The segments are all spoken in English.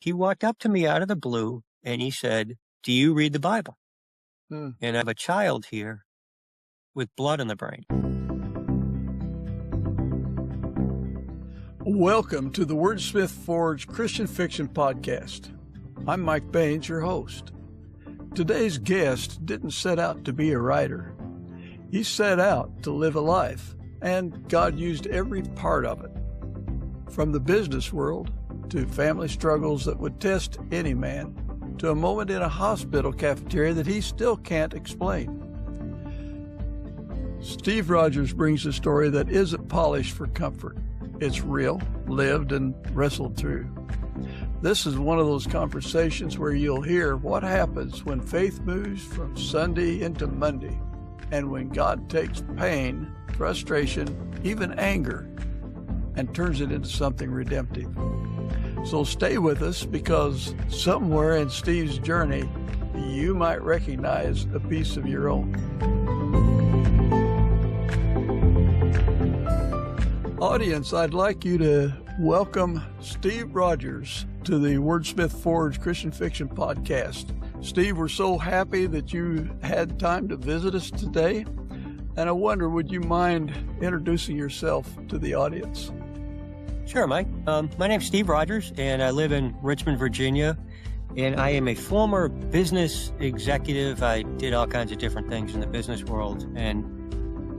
he walked up to me out of the blue and he said, "Do you read the Bible?" And I have a child here with blood in the brain. Welcome to the Wordsmith Forge Christian Fiction Podcast. I'm Mike Baines, your host. Today's guest didn't set out to be a writer. He set out to live a life, and God used every part of it. From the business world to family struggles that would test any man, to a moment in a hospital cafeteria that he still can't explain. Steve Rogers brings a story that isn't polished for comfort. It's real, lived, and wrestled through. This is one of those conversations where you'll hear what happens when faith moves from Sunday into Monday, and when God takes pain, frustration, even anger, and turns it into something redemptive. So stay with us, because somewhere in Steve's journey, you might recognize a piece of your own. Audience, I'd like you to welcome Steve Rogers to the Wordsmith Forge Christian Fiction Podcast. Steve, we're so happy that you had time to visit us today. And I wonder, would you mind introducing yourself to the audience? Sure, Mike. My name's Steve Rogers, and I live in Richmond, Virginia. And I am a former business executive. I did all kinds of different things in the business world. And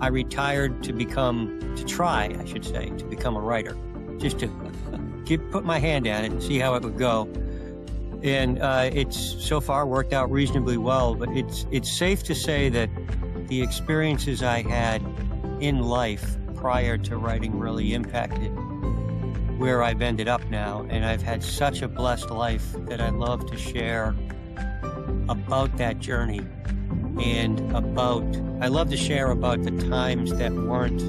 I retired to become a writer, just to put my hand on it and see how it would go. And it's so far worked out reasonably well, but it's safe to say that the experiences I had in life prior to writing really impacted where I've ended up now. And I've had such a blessed life that I love to share about that journey. And I love to share about the times that weren't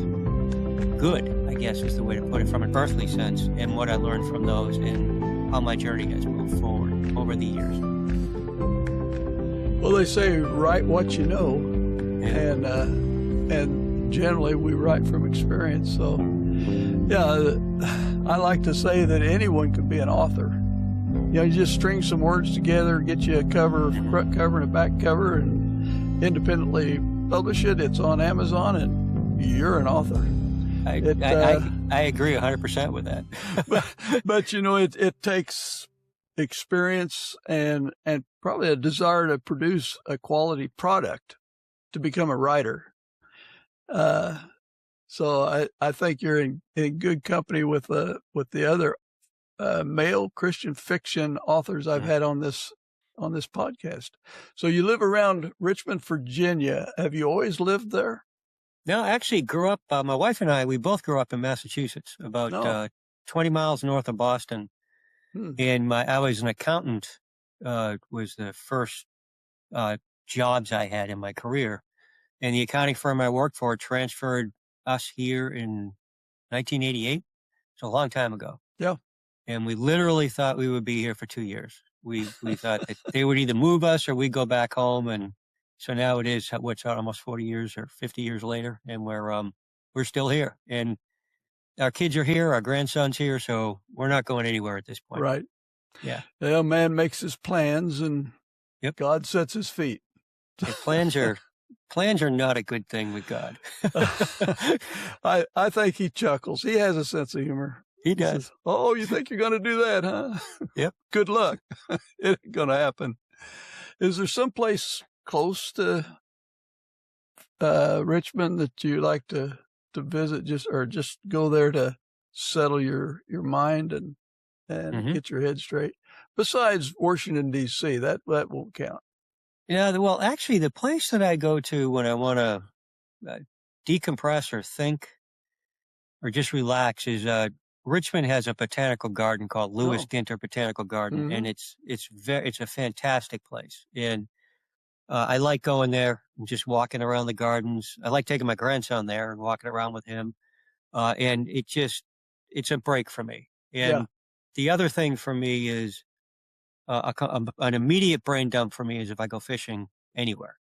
good, I guess is the way to put it from an earthly sense, and what I learned from those and how my journey has moved forward over the years. Well, they say write what you know, and generally we write from experience. So, yeah, I like to say that anyone could be an author. You just string some words together, get you a front cover and a back cover, and independently publish it. It's on Amazon, and you're an author. I agree 100% with that. but it takes experience and probably a desire to produce a quality product to become a writer. So I think you're in good company with the other male Christian fiction authors I've had on this podcast. So you live around Richmond, Virginia. Have you always lived there? No, I actually grew up, my wife and we both grew up in Massachusetts, about 20 miles north of Boston. And I was an accountant, was the first jobs I had in my career. And the accounting firm I worked for transferred us here in 1988. It's a long time ago. Yeah. And we literally thought we would be here for 2 years. We thought that they would either move us or we'd go back home. And so now it is, almost 40 years or 50 years later, and we're still here. And our kids are here, our grandson's here, so we're not going anywhere at this point. Right. Yeah. Well, man makes his plans, and God sets his feet. Yeah, plans are not a good thing with God. I think he chuckles. He has a sense of humor. He does. He says, "Oh, you think you're going to do that, huh? Yep. Good luck. It ain't going to happen." Is there someplace close to Richmond that you like to visit, just go there to settle your mind and get your head straight? Besides Washington, D.C., that won't count. Yeah, well, actually, the place that I go to when I want to decompress or think or just relax is Richmond has a botanical garden called Lewis Ginter Botanical Garden, and it's a fantastic place. And I like going there and just walking around the gardens. I like taking my grandson there and walking around with him. And it's a break for me. And the other thing for me is an immediate brain dump for me is if I go fishing anywhere.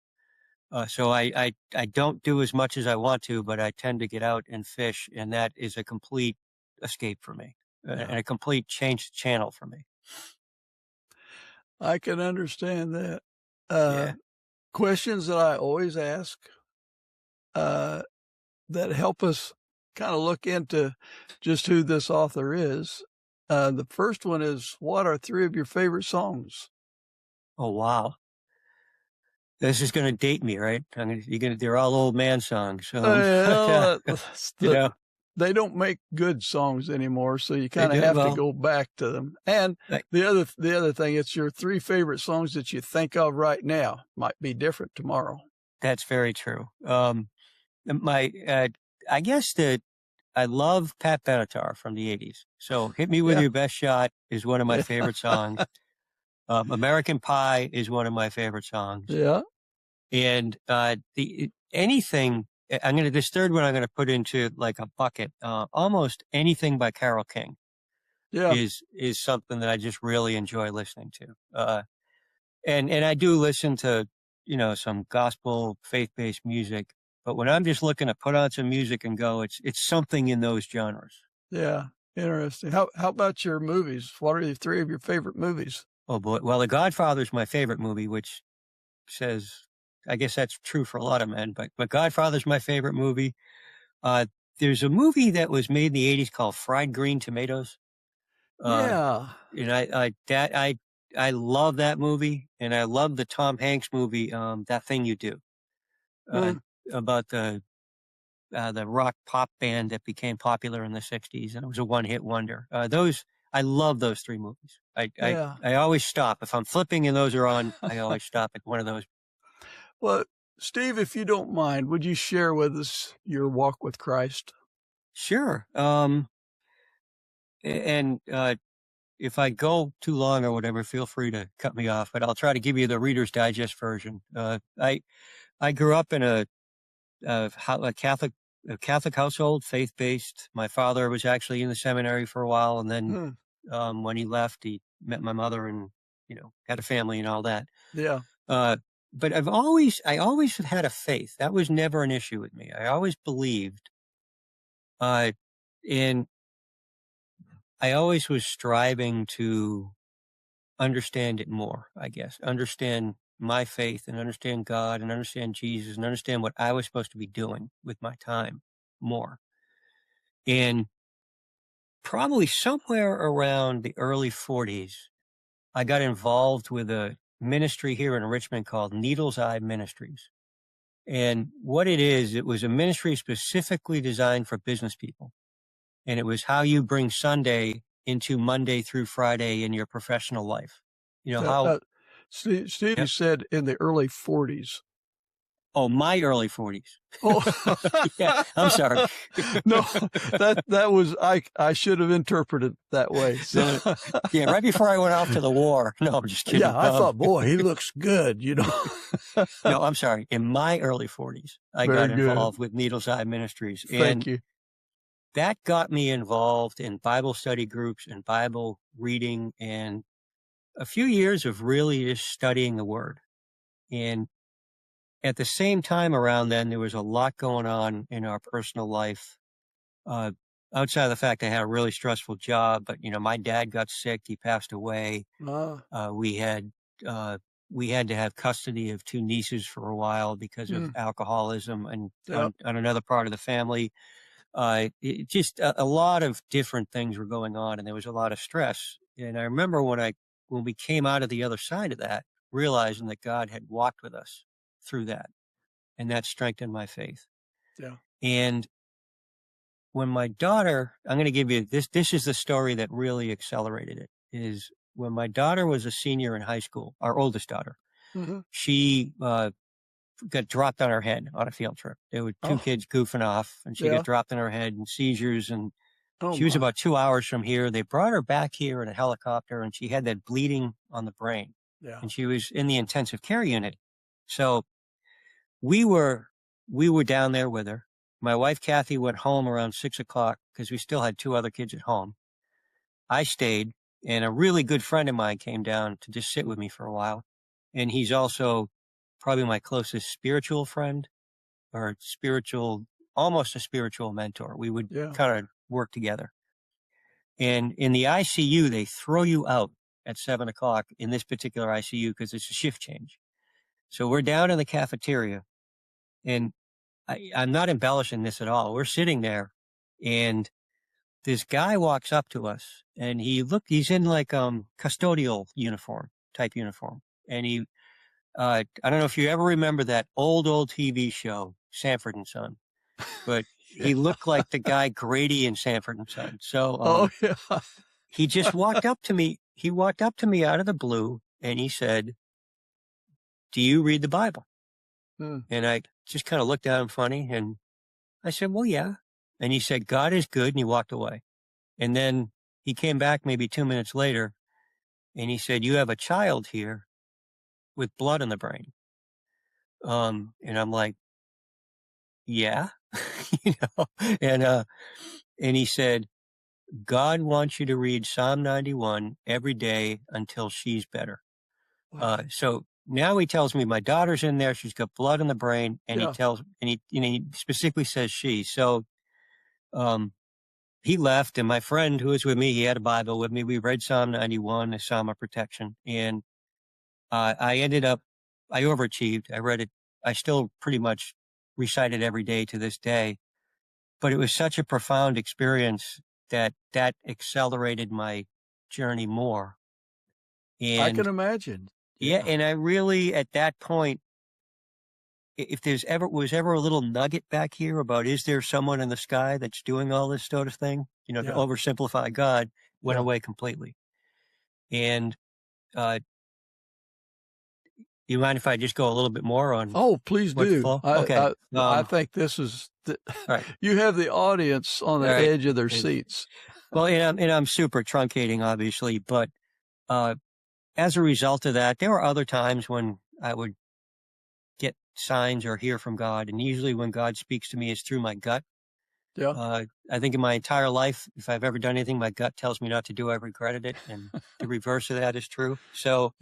So I don't do as much as I want to, but I tend to get out and fish, and that is a complete escape for me and a complete change channel for me. I can understand that. Uh, Yeah. Questions that I always ask that help us kind of look into just who this author is. The first one is, what are three of your favorite songs? Oh, wow. This is going to date me, right? They're all old man songs. Well, You know, they don't make good songs anymore, so you they kind of do have to well. go back to them. And Like, the other thing, it's your three favorite songs that you think of right now. Might be different tomorrow. that's very true. My, I guess that I love Pat Benatar from the '80s. So, "Hit Me With Yeah, Your Best Shot" is one of my yeah, favorite songs. "American Pie" is one of my favorite songs. yeah, And the anything this third one I'm gonna put into like a bucket. Almost anything by Carole King yeah. is something that I just really enjoy listening to. And I do listen to, some gospel faith-based music, but when I'm just looking to put on some music and go, it's something in those genres. Yeah, interesting. How about your movies? What are the three of your favorite movies? Oh boy. Well, The Godfather's my favorite movie, which says, I guess that's true for a lot of men, but Godfather's my favorite movie. Uh, there's a movie that was made in the '80s called Fried Green Tomatoes. Uh, Yeah. and I love that movie, and I love the Tom Hanks movie, That Thing You Do, uh, Mm, about the rock pop band that became popular in the '60s, and it was a one-hit wonder. I love those three movies. yeah. I always stop if I'm flipping and those are on. I always stop at one of those. Well, Steve, if you don't mind, would you share with us your walk with Christ? Sure. And if I go too long or whatever, feel free to cut me off, but I'll try to give you the Reader's Digest version. I grew up in a Catholic household, faith based. My father was actually in the seminary for a while, and then Mm, when he left, he met my mother, and had a family and all that. yeah. Uh, but I always have had a faith. That was never an issue with me. I always believed, uh, and I always was striving to understand it more, I guess. Understand my faith and understand God and understand Jesus and understand what I was supposed to be doing with my time more. And probably somewhere around the early 40s, I got involved with a ministry here in Richmond called Needle's Eye Ministries. And what it was a ministry specifically designed for business people. And it was how you bring Sunday into Monday through Friday in your professional life. You know Uh, how, uh, Steve, you yep. said in the early 40s. Oh, my early 40s. Oh, Yeah, I'm sorry. no, that was, I should have interpreted that way. So, Yeah, right before I went off to the war. No, I'm just kidding. yeah, I thought, boy, he looks good, you know. No, I'm sorry. In my early 40s, I Very got good. involved with Needle's Eye Ministries, Thank and you. that got me involved in Bible study groups and Bible reading and a few years of really just studying the Word. And at the same time around then, there was a lot going on in our personal life. Uh, Outside of the fact I had a really stressful job, but my dad got sick; he passed away. Ah, Uh, we had uh, we had to have custody of two nieces for a while because of mm, alcoholism, and yep. on another part of the family, just a lot of different things were going on, and there was a lot of stress. And I remember when we came out of the other side of that, realizing that God had walked with us through that, and that strengthened my faith. Yeah. And when my daughter, I'm going to give you this. This is the story that really accelerated it. Is when my daughter was a senior in high school, our oldest daughter, Hmm. she got dropped on her head on a field trip. There were two Oh, kids goofing off, and she got yeah. dropped on her head and seizures. And Oh, she was my. about 2 hours from here. They brought her back here in a helicopter, and she had that bleeding on the brain, Yeah. and she was in the intensive care unit. So we were we were down there with her. My wife Kathy went home around 6 o'clock because we still had two other kids at home. I stayed, and a really good friend of mine came down to just sit with me for a while. And he's also probably my closest spiritual friend, or almost a spiritual mentor. We would Yeah. kind of work together. And in the ICU, they throw you out at 7 o'clock in this particular ICU because it's a shift change. So we're down in the cafeteria, and I'm not embellishing this at all. We're sitting there, and this guy walks up to us, and he's in like custodial type uniform. And I don't know if you ever remember that old TV show, Sanford and Son, but he looked like the guy Grady in Sanford and Son. So he just walked up to me. He walked up to me out of the blue, and he said, "Do you read the Bible?" And I just kind of looked at him funny, and I said, "Well, yeah." And he said, "God is good," and he walked away. And then he came back maybe 2 minutes later, and he said, "You have a child here with blood in the brain." And I'm like, "Yeah," and he said, "God wants you to read Psalm 91 every day until she's better." Wow. So now he tells me my daughter's in there. She's got blood in the brain, and he specifically says she. So, he left, and my friend who was with me, he had a Bible with me. We read Psalm 91, a Psalm of protection, and I overachieved. I read it. I still pretty much recite it every day to this day, but it was such a profound experience that accelerated my journey more. And I can imagine. Yeah, and I really, at that point, if was ever a little nugget back here about, is there someone in the sky that's doing all this sort of thing? To oversimplify God, went away completely. And you mind if I just go a little bit more on? Oh, please do. Okay. I think this is, right. You have the audience on the edge of their seats. Well, and I'm super truncating, obviously, but as a result of that, there were other times when I would get signs or hear from God. And usually when God speaks to me, it's through my gut. Yeah. I think in my entire life, if I've ever done anything my gut tells me not to do, I've regretted it. And the reverse of that is true. So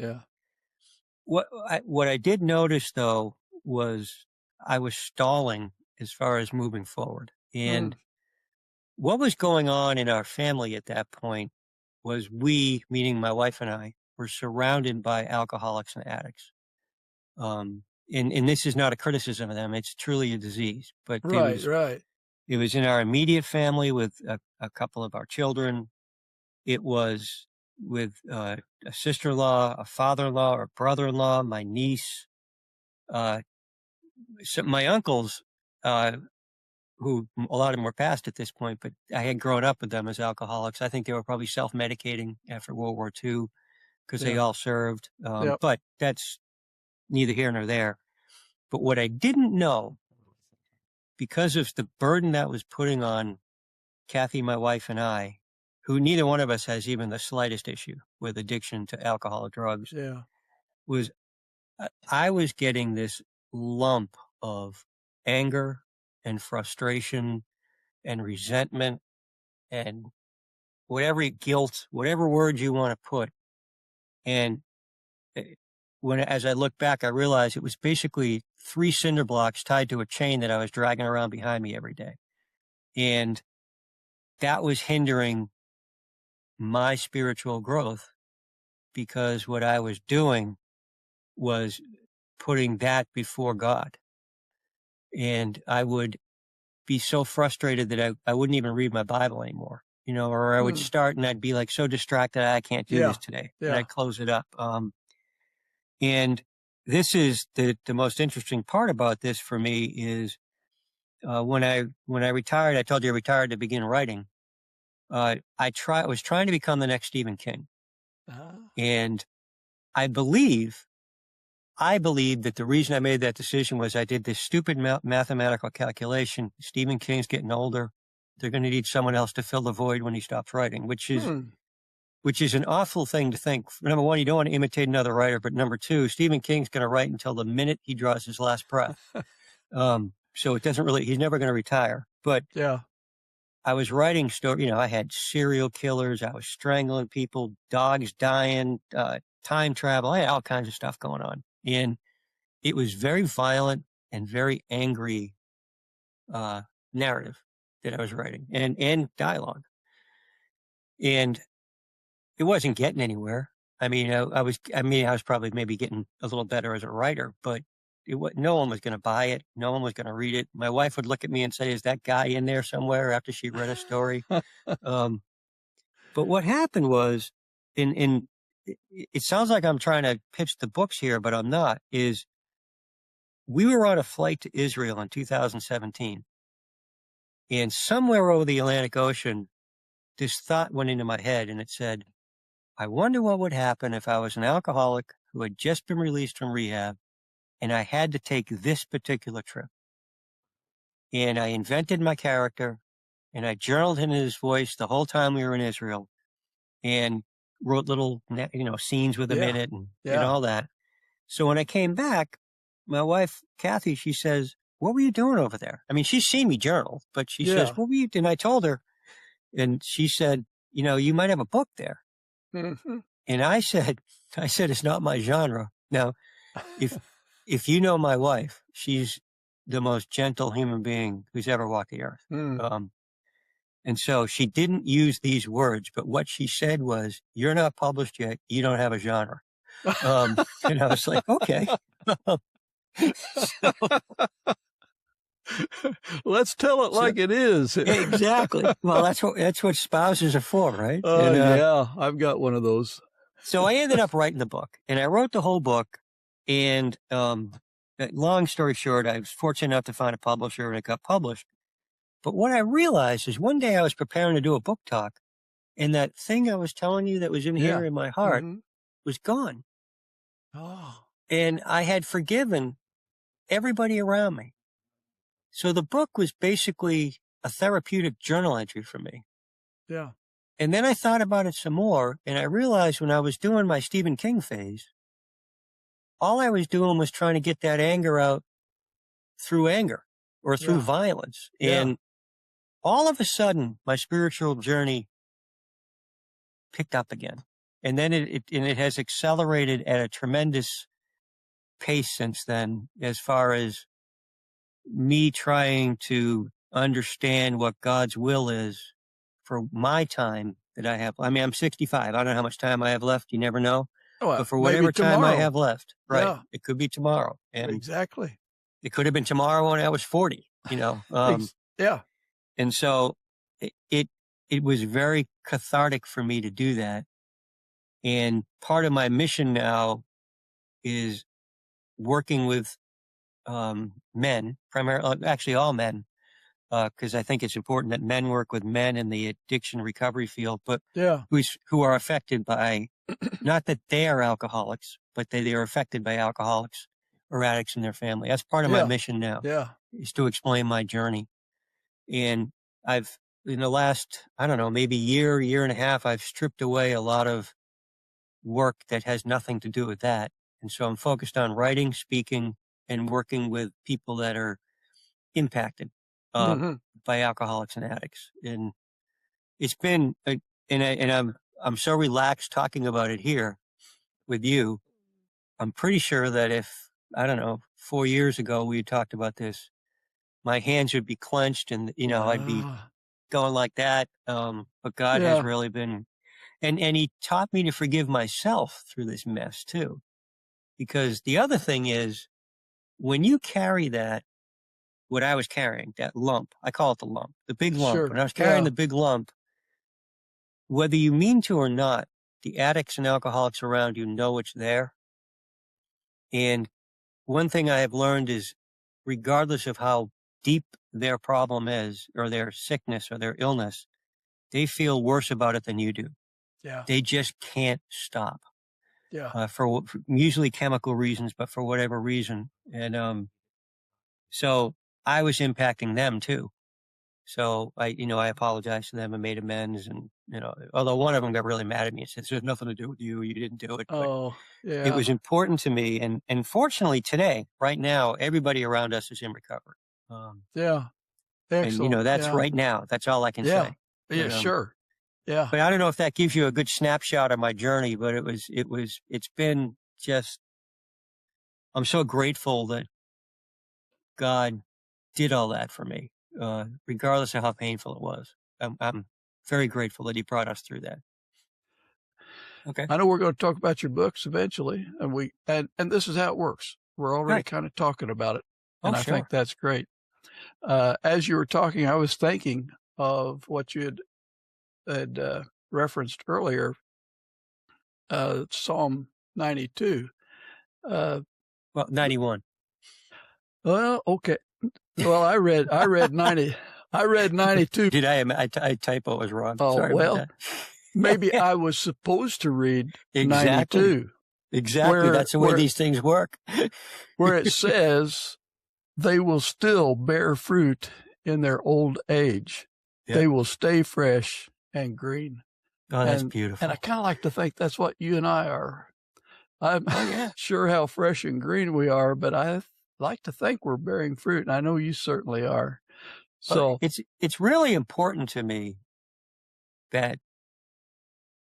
what I did notice, though, was I was stalling as far as moving forward. And what was going on in our family at that point was we, meaning my wife and I, were surrounded by alcoholics and addicts. And this is not a criticism of them. It's truly a disease. But it was in our immediate family with a couple of our children. It was with a sister-in-law, a father-in-law, or brother-in-law, my niece, my uncles, who a lot of them were past at this point, but I had grown up with them as alcoholics. I think they were probably self-medicating after World War II because they all served. But that's neither here nor there. But what I didn't know, because of the burden that was putting on Kathy, my wife, and I, who neither one of us has even the slightest issue with addiction to alcohol or drugs, was I was getting this lump of anger and frustration and resentment and guilt, whatever words you want to put. And as I look back, I realized it was basically 3 cinder blocks tied to a chain that I was dragging around behind me every day. And that was hindering my spiritual growth because what I was doing was putting that before God. And I would be so frustrated that I wouldn't even read my Bible anymore, or I would start and I'd be like so distracted I can't do this today. And I'd close it up. And this is the most interesting part about this for me is when I retired, I told you I retired to begin writing. I was trying to become the next Stephen King. And I believe that the reason I made that decision was I did this stupid mathematical calculation. Stephen King's getting older. They're going to need someone else to fill the void when he stops writing, which is an awful thing to think. Number one, you don't want to imitate another writer, but number two, Stephen King's going to write until the minute he draws his last breath. So it doesn't he's never going to retire. But I was writing story. I had serial killers. I was strangling people, dogs dying, time travel. I had all kinds of stuff going on. And it was very violent and very angry narrative that I was writing and dialogue. And it wasn't getting anywhere. I mean, I was probably maybe getting a little better as a writer, but no one was going to buy it. No one was going to read it. My wife would look at me and say, "Is that guy in there somewhere?" After she read a story. Um, but what happened was, it sounds like I'm trying to pitch the books here, but I'm not. Is we were on a flight to Israel in 2017, and somewhere over the Atlantic Ocean, this thought went into my head, and it said, I wonder what would happen if I was an alcoholic who had just been released from rehab and I had to take this particular trip. And I invented my character and I journaled in his voice the whole time we were in Israel and wrote little, scenes with him in Yeah. it and Yeah. all that. So when I came back, my wife, Kathy, she says, what were you doing over there? I mean, she's seen me journal, but she says, Yeah. what were you doing? And I told her, and she said, you might have a book there. Mhm. And I said, it's not my genre. Now, if you know my wife, she's the most gentle human being who's ever walked the earth. Mm. And so she didn't use these words, but what she said was, you're not published yet. You don't have a genre. And I was like, okay. So, Let's tell it like it is. exactly. Well, that's what spouses are for, right? Oh, yeah. I've got one of those. So I ended up writing the book, and I wrote the whole book. And long story short, I was fortunate enough to find a publisher, and it got published. But what I realized is one day I was preparing to do a book talk, and that thing I was telling you that was in here in my heart was gone. Oh. And I had forgiven everybody around me. So the book was basically a therapeutic journal entry for me. Yeah. And then I thought about it some more, and I realized when I was doing my Stephen King phase, all I was doing was trying to get that anger out through anger or through violence. And all of a sudden, my spiritual journey picked up again. And then it has accelerated at a tremendous pace since then, as far as me trying to understand what God's will is for my time that I have. I mean, I'm 65. I don't know how much time I have left. You never know. Well, but for whatever time I have left, right, Yeah. it could be tomorrow. And Exactly. it could have been tomorrow when I was 40, Yeah. And so it was very cathartic for me to do that. And part of my mission now is working with men, primarily, actually all men, because I think it's important that men work with men in the addiction recovery field, but who are affected by, not that they are alcoholics, but they are affected by alcoholics or addicts in their family. That's part of my mission now, is to explain my journey. And I've, in the last, I don't know, maybe year and a half, I've stripped away a lot of work that has nothing to do with that. And so I'm focused on writing, speaking, and working with people that are impacted by alcoholics and addicts. And it's been, and I'm so relaxed talking about it here with you. I'm pretty sure that if, I don't know, 4 years ago we had talked about this, my hands would be clenched and, I'd be going like that. But God has really been, and he taught me to forgive myself through this mess too. Because the other thing is, when you carry that, what I was carrying, that lump, I call it the lump, the big lump. When I was carrying the big lump, whether you mean to or not, the addicts and alcoholics around you know it's there. And one thing I have learned is, regardless of how deep their problem is, or their sickness or their illness, they feel worse about it than you do. Yeah. They just can't stop. Yeah. For usually chemical reasons, but for whatever reason. And so I was impacting them too. So I apologized to them and made amends. And, although one of them got really mad at me and said, there's nothing to do with you. You didn't do it. Oh, yeah. It was important to me. And fortunately today, right now, everybody around us is in recovery. Yeah. Excellent. And, that's right now. That's all I can say. Yeah, sure. Yeah. But I don't know if that gives you a good snapshot of my journey, but it's been just, I'm so grateful that God did all that for me, regardless of how painful it was. I'm very grateful that he brought us through that. Okay. I know we're going to talk about your books eventually, and this is how it works. We're already kind of talking about it, and I think that's great. As you were talking, I was thinking of what you had referenced earlier, Psalm 92. Well, 91. Well, okay. Well, I read 90. I read 92. Did I typo was wrong. Oh, Sorry well, about that. maybe I was supposed to read Exactly. 92. Exactly. That's the way these things work. Where it says they will still bear fruit in their old age. Yep. They will stay fresh and green. Oh, that's beautiful. And I kind of like to think that's what you and I are. I'm not sure how fresh and green we are, but I like to think we're bearing fruit, and I know you certainly are. So it's really important to me that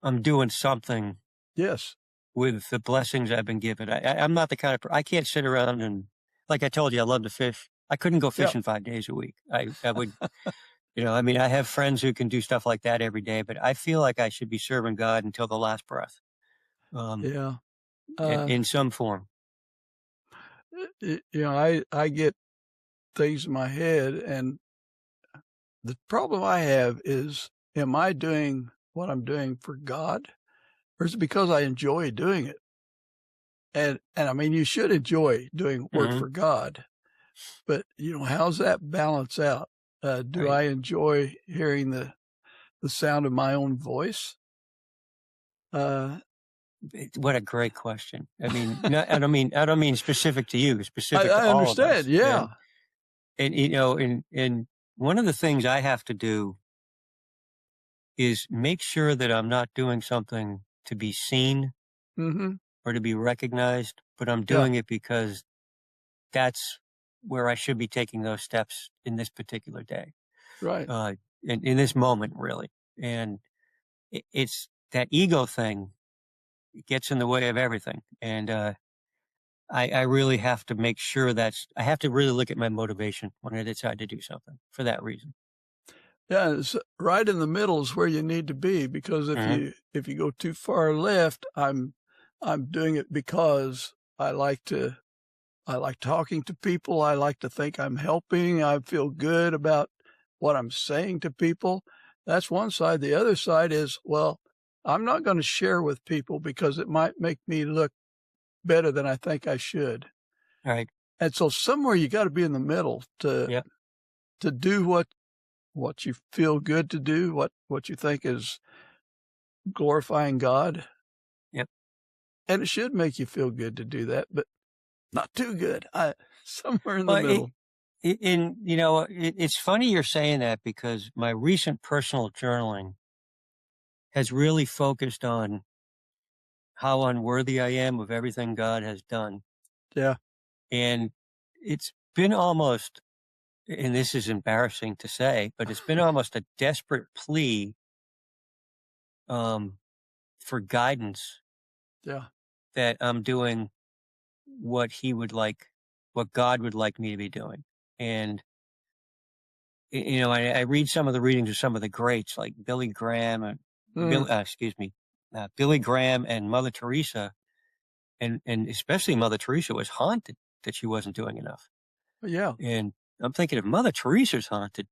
I'm doing something. Yes. With the blessings I've been given. I'm not the kind of I can't sit around and, like I told you, I love to fish. I couldn't go fishing 5 days a week. I would, I mean, I have friends who can do stuff like that every day, but I feel like I should be serving God until the last breath. In some form. I get things in my head, and the problem I have is, am I doing what I'm doing for God? Or is it because I enjoy doing it? And I mean, you should enjoy doing work for God, but how's that balance out? Do I enjoy hearing the sound of my own voice? What a great question. I mean, I don't mean specific to you, specific to all of us. I understand. Yeah. And one of the things I have to do is make sure that I'm not doing something to be seen or to be recognized, but I'm doing it because that's where I should be taking those steps in this particular day. Right. In this moment, really. And it's that ego thing gets in the way of everything. And I really have to make sure I have to really look at my motivation when I decide to do something for that reason. Yeah, it's right in the middle is where you need to be, because if you go too far left, I'm doing it because I like talking to people. I like to think I'm helping. I feel good about what I'm saying to people. That's one side. The other side is, well, I'm not going to share with people because it might make me look better than I think I should. Right. And so somewhere you got to be in the middle to do what you feel good to do, what you think is glorifying God. Yep. And it should make you feel good to do that, but not too good. Somewhere in the middle. It's funny you're saying that, because my recent personal journaling has really focused on how unworthy I am of everything God has done. Yeah. And it's been almost, and this is embarrassing to say, but it's been almost a desperate plea for guidance. Yeah. That I'm doing what God would like me to be doing. And, I read some of the readings of some of the greats, like Billy Graham and Mother Teresa. And especially Mother Teresa was haunted that she wasn't doing enough. Yeah. And I'm thinking, if Mother Teresa's haunted,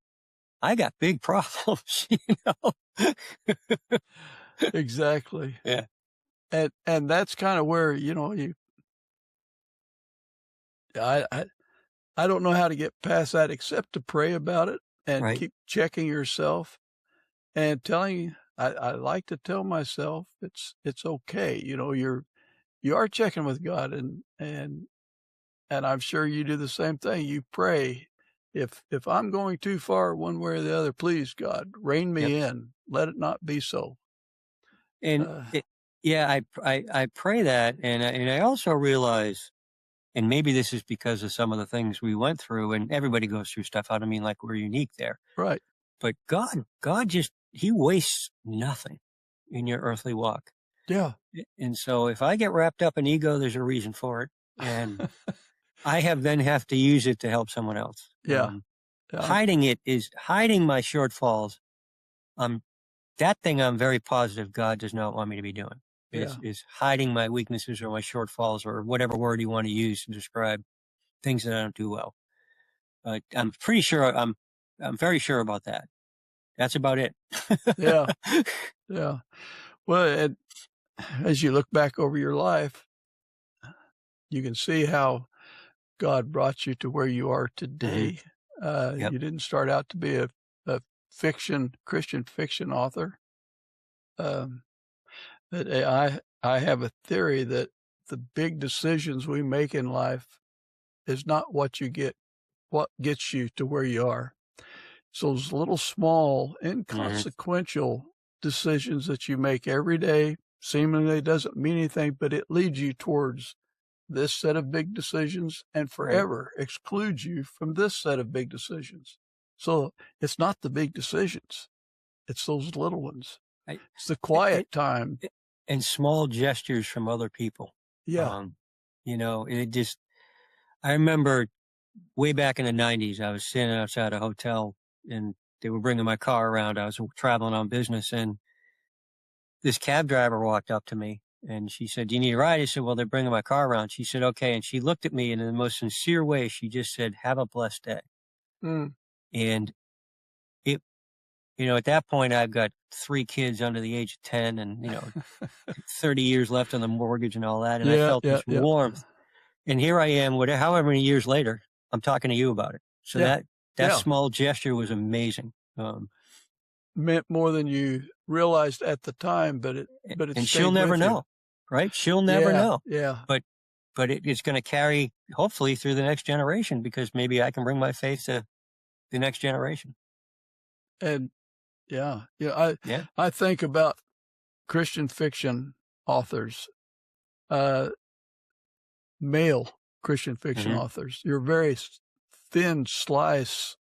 I got big problems, Exactly. Yeah. And that's kind of where, I don't know how to get past that except to pray about it and keep checking yourself and I like to tell myself it's okay. You are checking with God, and I'm sure you do the same thing. You pray, if I'm going too far one way or the other, please God, rein me in. Let it not be so. And I pray that, and I also realize, and maybe this is because of some of the things we went through, and everybody goes through stuff. I don't mean like we're unique there, right? But God just, He wastes nothing in your earthly walk. Yeah. And so if I get wrapped up in ego, there's a reason for it, and I have to use it to help someone else. Hiding my shortfalls. That thing I'm very positive God does not want me to be doing. Yeah. is hiding my weaknesses or my shortfalls or whatever word you want to use to describe things that I don't do well. I'm pretty sure I'm very sure about that. That's about it. Yeah. Yeah. Well, as you look back over your life, you can see how God brought you to where you are today. Yep. You didn't start out to be a Christian fiction author. But I have a theory that the big decisions we make in life is not what gets you to where you are. So those little small, inconsequential decisions that you make every day seemingly doesn't mean anything, but it leads you towards this set of big decisions and forever excludes you from this set of big decisions. So it's not the big decisions. It's those little ones. It's the quiet time. And small gestures from other people. Yeah. I remember way back in the 90s, I was sitting outside a hotel and they were bringing my car around. I was traveling on business and this cab driver walked up to me and she said, "Do you need a ride?" I said, "Well, they're bringing my car around." She said, "Okay." And she looked at me and in the most sincere way, she just said, "Have a blessed day." And at that point, I've got 3 kids under the age of 10 and, 30 years left on the mortgage and all that. And I felt this warmth. And here I am, however many years later, I'm talking to you about it. So that small gesture was amazing. Meant more than you realized at the time, but and she'll never know, right? She'll never know. Yeah. But it's going to carry hopefully through the next generation because maybe I can bring my faith to the next generation. And I think about Christian fiction authors, male Christian fiction authors. You're a very thin slice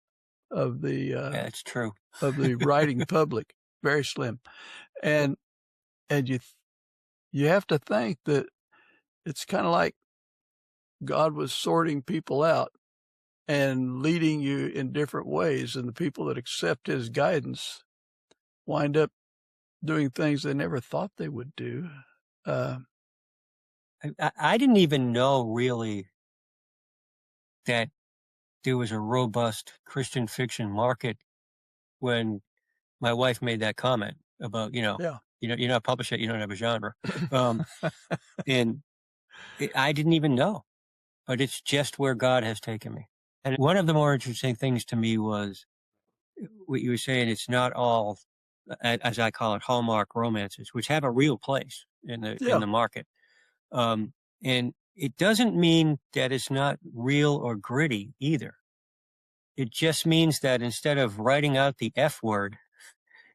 of the it's true. of the writing public, very slim, and you have to think that it's kind of like God was sorting people out and leading you in different ways, and the people that accept His guidance wind up doing things they never thought they would do. I didn't even know really that there was a robust Christian fiction market when my wife made that comment about, you're not published yet, you don't have a genre. And I didn't even know, but it's just where God has taken me. And one of the more interesting things to me was what you were saying. It's not all, as I call it, Hallmark romances, which have a real place in the market. And it doesn't mean that it's not real or gritty either. It just means that instead of writing out the F word,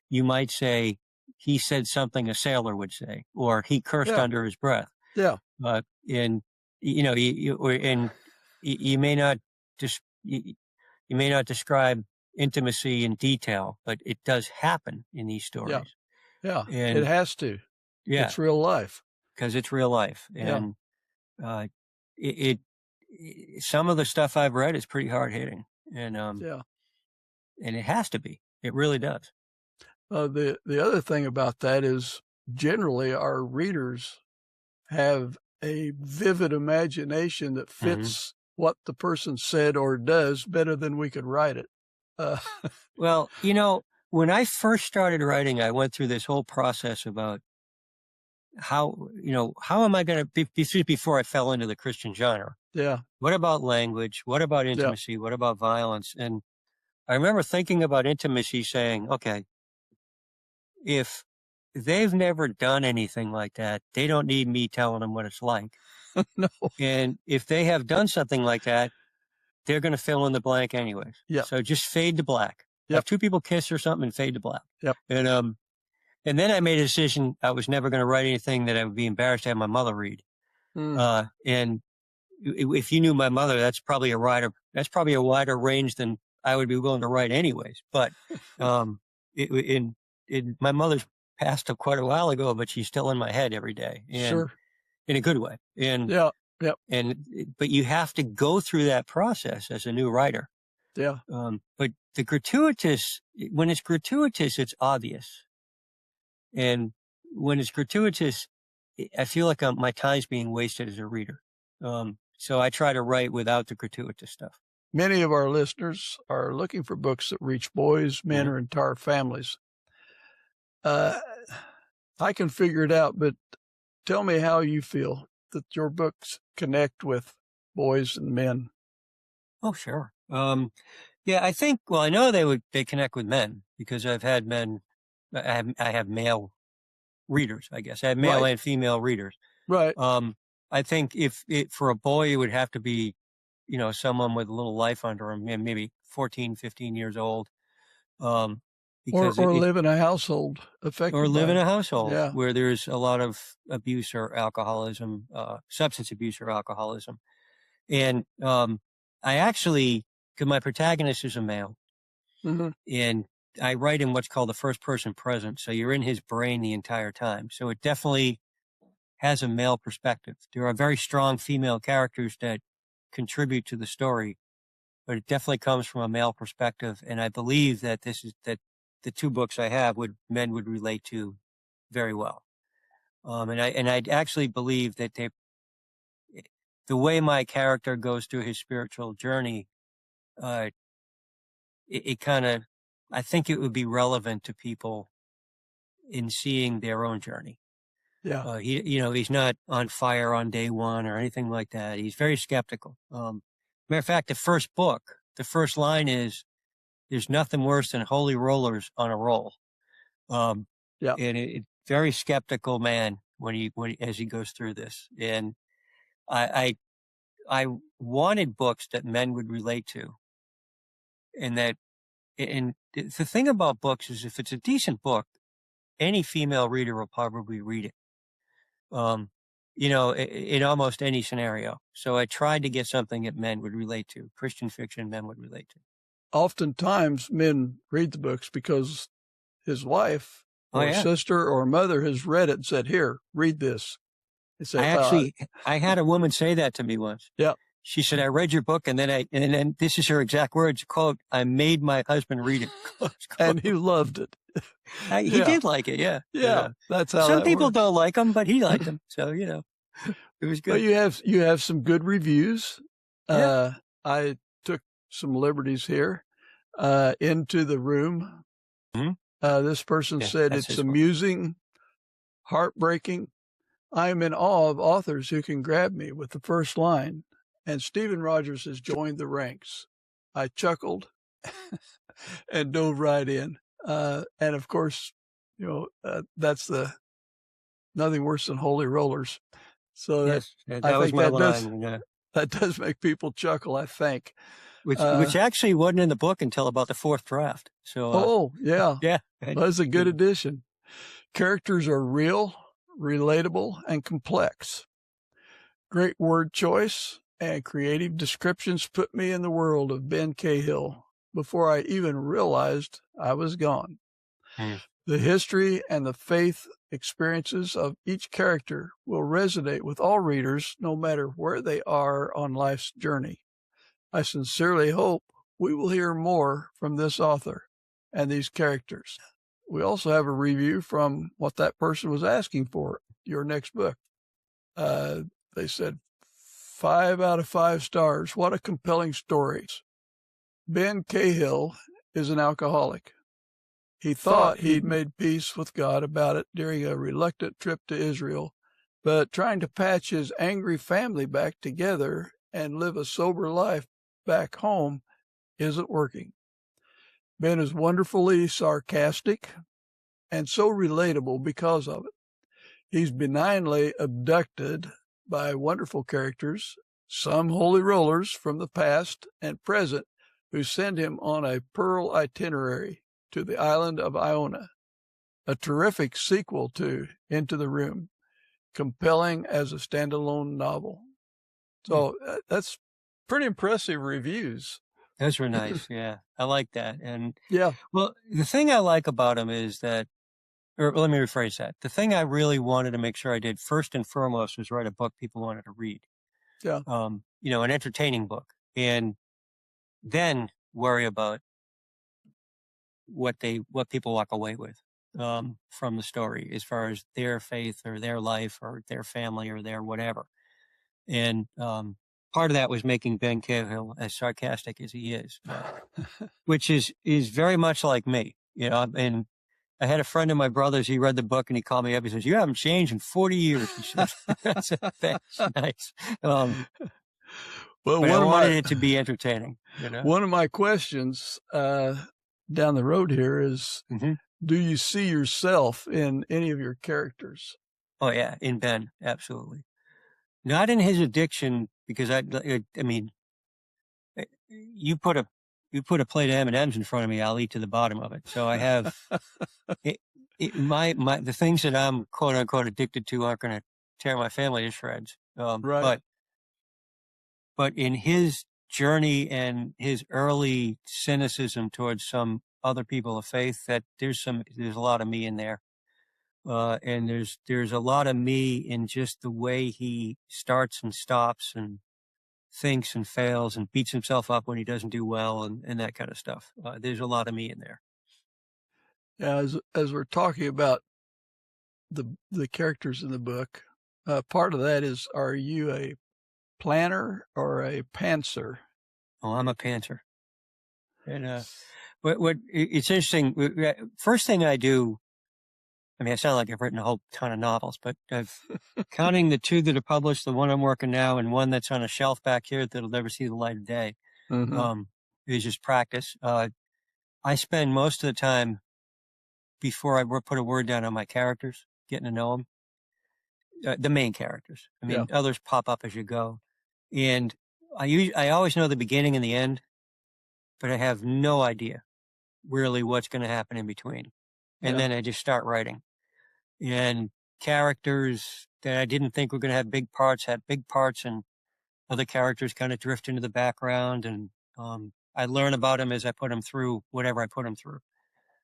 you might say, he said something a sailor would say, or he cursed under his breath. Yeah. And you may not describe intimacy in detail, but it does happen in these stories. Yeah. And it has to. Yeah. It's real life. Because it's real life. And some of the stuff I've read is pretty hard hitting. And and it has to be. It really does. The other thing about that is generally our readers have a vivid imagination that fits what the person said or does better than we could write it. Well, when I first started writing, I went through this whole process about how am I going to, before I fell into the Christian genre. Yeah. What about language? What about intimacy? What about violence? And I remember thinking about intimacy saying, okay, if they've never done anything like that, they don't need me telling them what it's like. No. And if they have done something like that, they're going to fill in the blank anyways. Yeah. So just fade to black. Yep. Have 2 people kiss or something and fade to black. Yep. And then I made a decision I was never going to write anything that I would be embarrassed to have my mother read. And if you knew my mother, that's probably a wider range than I would be willing to write anyways. But my mother's passed quite a while ago, but she's still in my head every day. And sure. In a good way. And but you have to go through that process as a new writer. Yeah. But when it's gratuitous, it's obvious. And when it's gratuitous, I feel like my time's being wasted as a reader. So I try to write without the gratuitous stuff. Many of our listeners are looking for books that reach boys, men, or entire families. I can figure it out, but tell me how you feel that your books connect with boys and men. Oh, sure. Yeah, I think, well, I know they connect with men because I've had men, I have male readers, I guess. I have male and female readers. Right. I think for a boy, it would have to be, someone with a little life under him, and maybe 14, 15 years old. Because or live in a household affected or live in a household yeah. where there's a lot of abuse or alcoholism, substance abuse or alcoholism. And I actually, because my protagonist is a male, and I write in what's called the first person present. So you're in his brain the entire time. So it definitely has a male perspective. There are very strong female characters that contribute to the story, but it definitely comes from a male perspective. And I believe that that the two books I have men would relate to very well. And I actually believe that the way my character goes through his spiritual journey, it kind of, I think it would be relevant to people in seeing their own journey. Yeah. He's not on fire on day one or anything like that. He's very skeptical. Matter of fact, the first line is, "There's nothing worse than holy rollers on a roll." And very skeptical man as he goes through this. And I wanted books that men would relate to, and the thing about books is if it's a decent book, any female reader will probably read it. In almost any scenario. So I tried to get something that men would relate to, Christian fiction men would relate to. Oftentimes men read the books because his wife or sister or mother has read it and said, "Here, read this." I had a woman say that to me once. Yeah. She said, "I read your book, and then this is her exact words, quote, I made my husband read it." And he loved it. He did like it, yeah. Yeah, that's how some people works. don't like them, but he liked them. So, it was good. Well, you have some good reviews. Yeah. I took some liberties here. Into the Room. This person said it's amusing, heartbreaking. I am in awe of authors who can grab me with the first line. And Steven Rogers has joined the ranks. I chuckled and dove right in. And of course, that's the nothing worse than holy rollers. So that was my line. That does make people chuckle, I think. Which actually wasn't in the book until about the fourth draft. So. Yeah. Yeah. That's a good addition. Characters are real, relatable, and complex. Great word choice and creative descriptions put me in the world of Ben Cahill before I even realized I was gone. The history and the faith experiences of each character will resonate with all readers, no matter where they are on life's journey. I sincerely hope we will hear more from this author and these characters. We also have a review from what that person was asking for, your next book. They said 5 out of 5 stars. What a compelling story. Ben Cahill is an alcoholic. He thought he'd made peace with God about it during a reluctant trip to Israel, but trying to patch his angry family back together and live a sober life back home isn't working. Ben is wonderfully sarcastic and so relatable because of it. He's benignly abducted by wonderful characters, some holy rollers from the past and present, who send him on a pearl itinerary to the island of Iona, a terrific sequel to Into the Room, compelling as a standalone novel. So that's pretty impressive reviews. Those were nice. Yeah. I like that. And yeah, well, the thing I like about them is that, or let me rephrase that. The thing I really wanted to make sure I did first and foremost was write a book people wanted to read. Yeah. An entertaining book, and then worry about what people walk away with. from the story as far as their faith or their life or their family or their whatever. And part of that was making Ben Cahill as sarcastic as he is, which is very much like me, and I had a friend of my brother's, he read the book and he called me up. He says, "You haven't changed in 40 years." He says, "That's nice." Well, but I wanted it to be entertaining. One of my questions down the road here is, do you see yourself in any of your characters? Oh, yeah, in Ben, absolutely. Not in his addiction, because I mean, you put a plate of M&Ms in front of me, I'll eat to the bottom of it. So I have the things that I'm quote unquote addicted to aren't going to tear my family to shreds. Right. But in his journey and his early cynicism towards some other people of faith, that there's a lot of me in there. And there's a lot of me in just the way he starts and stops and thinks and fails and beats himself up when he doesn't do well and that kind of stuff. There's a lot of me in there. Yeah, as we're talking about the characters in the book, part of that is, are you a planner or a pantser? Oh, I'm a pantser. And what it's interesting. First thing I do, I mean, I sound like I've written a whole ton of novels, but counting the 2 that are published, the one I'm working now and one that's on a shelf back here that'll never see the light of day, is just practice. I spend most of the time before I put a word down on my characters, getting to know them, the main characters. I mean, others pop up as you go. And I always know the beginning and the end, but I have no idea really what's going to happen in between. And then I just start writing. And characters that I didn't think were going to have big parts had big parts, and other characters kind of drift into the background. And I learn about them as I put them through whatever I put them through.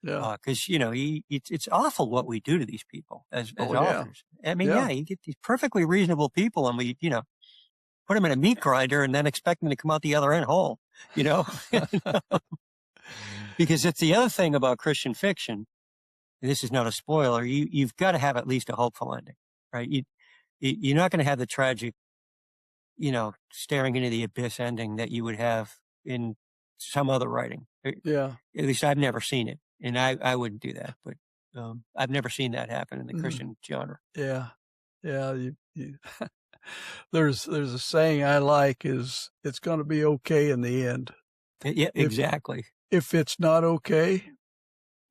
Yeah. Because, it's awful what we do to these people as authors. I mean, you get these perfectly reasonable people and we, put them in a meat grinder and then expect them to come out the other end whole, Because it's the other thing about Christian fiction. This is not a spoiler. You've got to have at least a hopeful ending, right? You're not going to have the tragic, staring into the abyss ending that you would have in some other writing. Yeah. At least I've never seen it, and I wouldn't do that. But I've never seen that happen in the Christian genre. Yeah, yeah. There's a saying I like is, it's going to be okay in the end. Yeah, exactly. If it's not okay,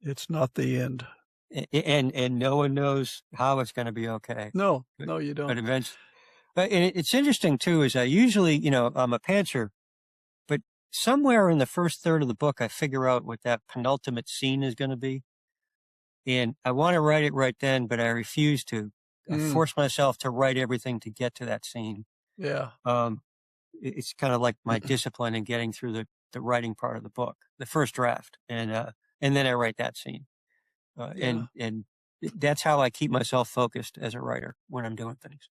it's not the end. And no one knows how it's going to be okay. No, you don't. But eventually, and it's interesting too, is I usually, I'm a pantser, but somewhere in the first third of the book, I figure out what that penultimate scene is going to be. And I want to write it right then, but I refuse to. I force myself to write everything to get to that scene. Yeah. It's kind of like my discipline in getting through the writing part of the book, the first draft. And then I write that scene. And that's how I keep myself focused as a writer when I'm doing things.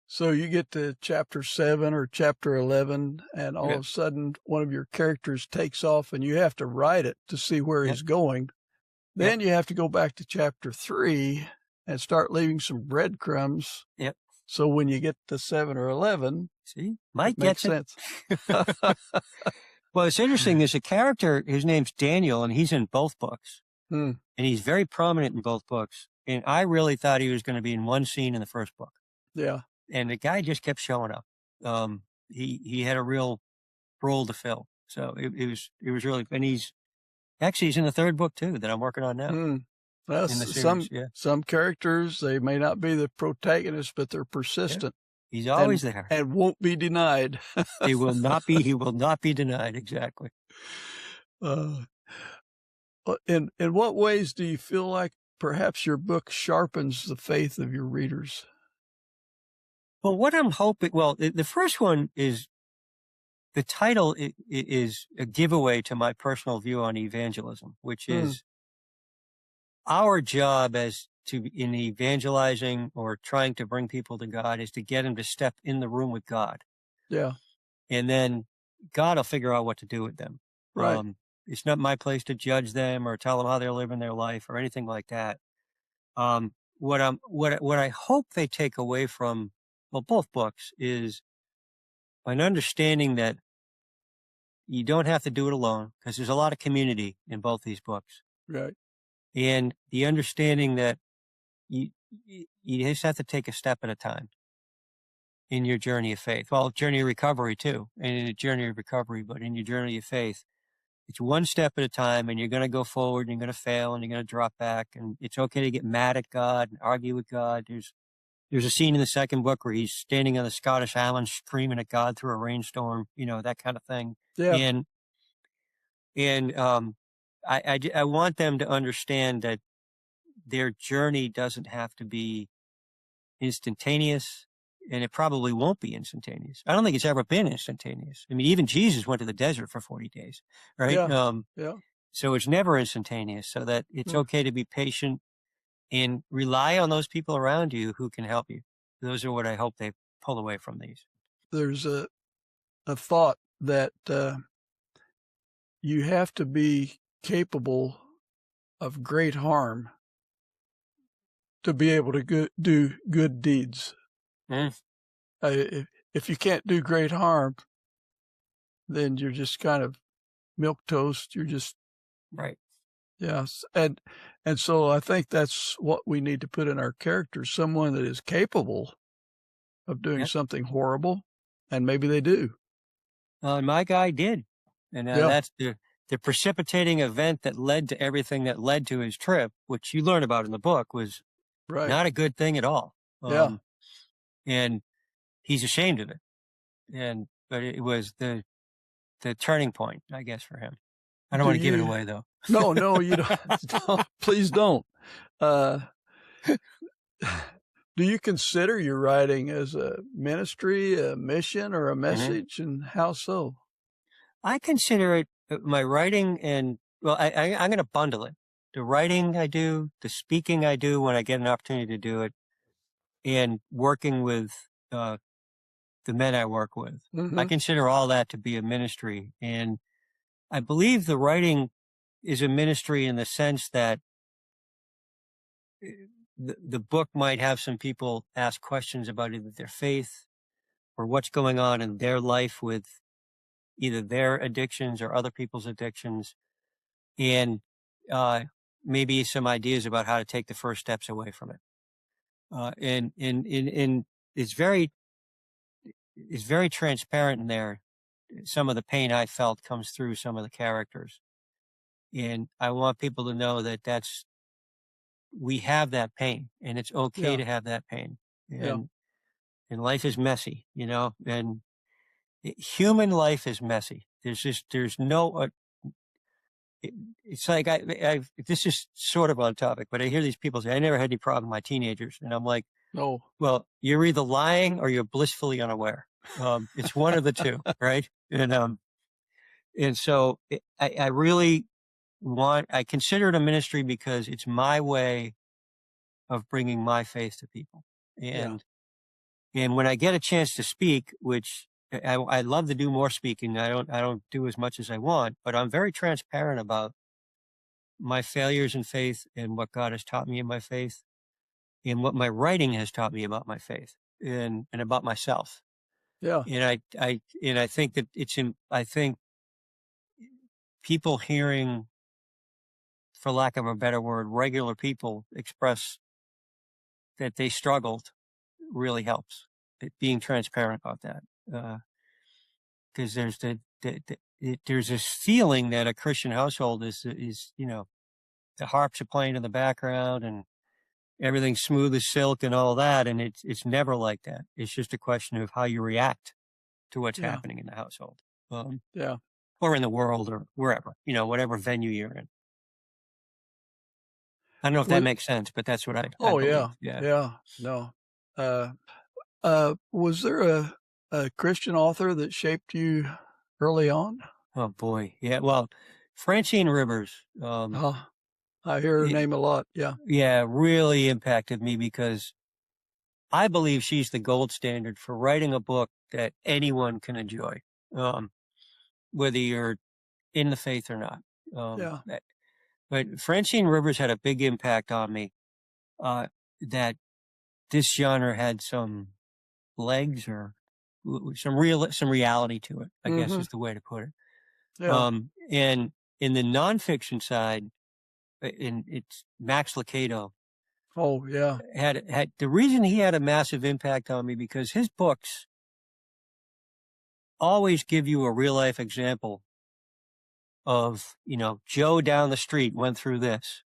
So you get to chapter 7 or chapter 11, and all of a sudden one of your characters takes off and you have to write it to see where he's going. Then you have to go back to chapter 3 and start leaving some breadcrumbs. Yep. So when you get to 7 or 11, see, Mike gets sense. Well, it's interesting. There's a character, his name's Daniel, and he's in both books. And he's very prominent in both books. And I really thought he was going to be in one scene in the first book. Yeah. And the guy just kept showing up. He had a real role to fill. So it was really, and he's in the third book too that I'm working on now. Well, some characters, they may not be the protagonist, but they're persistent. Yeah. He's always there and won't be denied. He will not be denied. Exactly. In what ways do you feel like perhaps your book sharpens the faith of your readers? Well, what I'm hoping, the first one is, the title is a giveaway to my personal view on evangelism, which is our job in evangelizing or trying to bring people to God is to get them to step in the room with God. Yeah. And then God will figure out what to do with them. Right. it's not my place to judge them or tell them how they're living their life or anything like that. What I hope they take away from, well, both books is an understanding that you don't have to do it alone, because there's a lot of community in both these books. Right. And the understanding that you just have to take a step at a time in your journey of faith. Well, journey of recovery too, and in a journey of recovery, but in your journey of faith, it's one step at a time, and you're going to go forward, and you're going to fail, and you're going to drop back, and it's okay to get mad at God and argue with God. There's a scene in the second book where he's standing on the Scottish Islands screaming at God through a rainstorm, that kind of thing. Yeah. I want them to understand that their journey doesn't have to be instantaneous, and it probably won't be instantaneous. I don't think it's ever been instantaneous. I mean, even Jesus went to the desert for 40 days, right? Yeah. So it's never instantaneous, so that it's okay to be patient and rely on those people around you who can help you. Those are what I hope they pull away from these. There's a thought that you have to be capable of great harm to be able to do good deeds. If you can't do great harm, then you're just kind of milquetoast. You're just right. Yes, and so I think that's what we need to put in our characters: someone that is capable of doing something horrible, and maybe they do. My guy did, and that's the precipitating event that led to everything that led to his trip, which you learn about in the book, was not a good thing at all. And he's ashamed of it, but it was the turning point, I guess, for him. I don't want to give it away, though. No, you don't. Please don't. Do you consider your writing as a ministry, a mission, or a message, and how so? I consider it my writing, and I'm going to bundle it. The writing I do, the speaking I do when I get an opportunity to do it, and working with the men I work with. I consider all that to be a ministry, and I believe the writing is a ministry in the sense that the book might have some people ask questions about either their faith or what's going on in their life with either their addictions or other people's addictions, and maybe some ideas about how to take the first steps away from it. And it's very transparent in there. Some of the pain I felt comes through some of the characters. And I want people to know that we have that pain, and it's okay to have that pain. And life is messy, and human life is messy. There's no, it's like, this is sort of on topic, but I hear these people say, I never had any problem with my teenagers. And I'm like, no, well, you're either lying or you're blissfully unaware. It's one of the two, right? And so I really I consider it a ministry because it's my way of bringing my faith to people. And when I get a chance to speak, which I love to do more speaking, I don't do as much as I want, but I'm very transparent about my failures in faith and what God has taught me in my faith and what my writing has taught me about my faith and about myself. Yeah. And I think that I think people hearing, for lack of a better word, regular people express that they struggled really helps. Being transparent about that, because there's there's this feeling that a Christian household is the harps are playing in the background and everything's smooth as silk and all that, and it's never like that. It's just a question of how you react to what's happening in the household, or in the world, or wherever, whatever venue you're in. I don't know if that makes sense, but that's what I believe. No. Was there a Christian author that shaped you early on? Oh boy. Yeah. Well, Francine Rivers. I hear her name a lot. Yeah. Yeah. Really impacted me because I believe she's the gold standard for writing a book that anyone can enjoy, whether you're in the faith or not. Yeah. But Francine Rivers had a big impact on me, that this genre had some legs or some reality to it, I guess is the way to put it. Yeah. And in the nonfiction side, it's Max Lucado Oh, yeah. had the reason he had a massive impact on me because his books always give you a real life example of, Joe down the street went through this.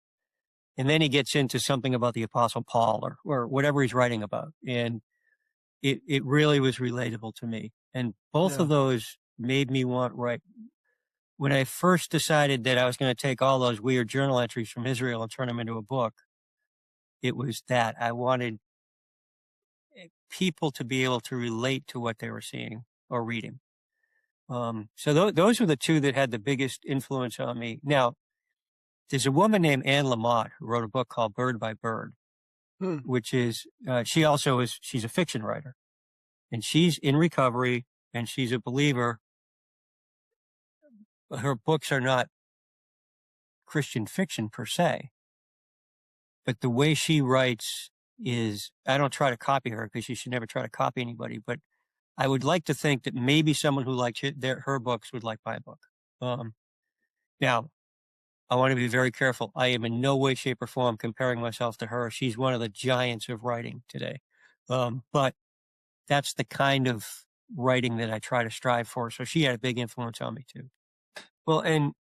And then he gets into something about the Apostle Paul or whatever he's writing about. And it really was relatable to me. And both of those made me want write. When I first decided that I was going to take all those weird journal entries from Israel and turn them into a book, it was that I wanted people to be able to relate to what they were seeing or reading. So those were the two that had the biggest influence on me. Now, there's a woman named Anne Lamott who wrote a book called Bird by Bird, which is, she's a fiction writer, and she's in recovery and she's a believer. Her books are not Christian fiction per se, but the way she writes is, I don't try to copy her because you should never try to copy anybody, but I would like to think that maybe someone who likes her books would like my book. Now, I want to be very careful. I am in no way, shape, or form comparing myself to her. She's one of the giants of writing today. But that's the kind of writing that I try to strive for. So she had a big influence on me too. Well, and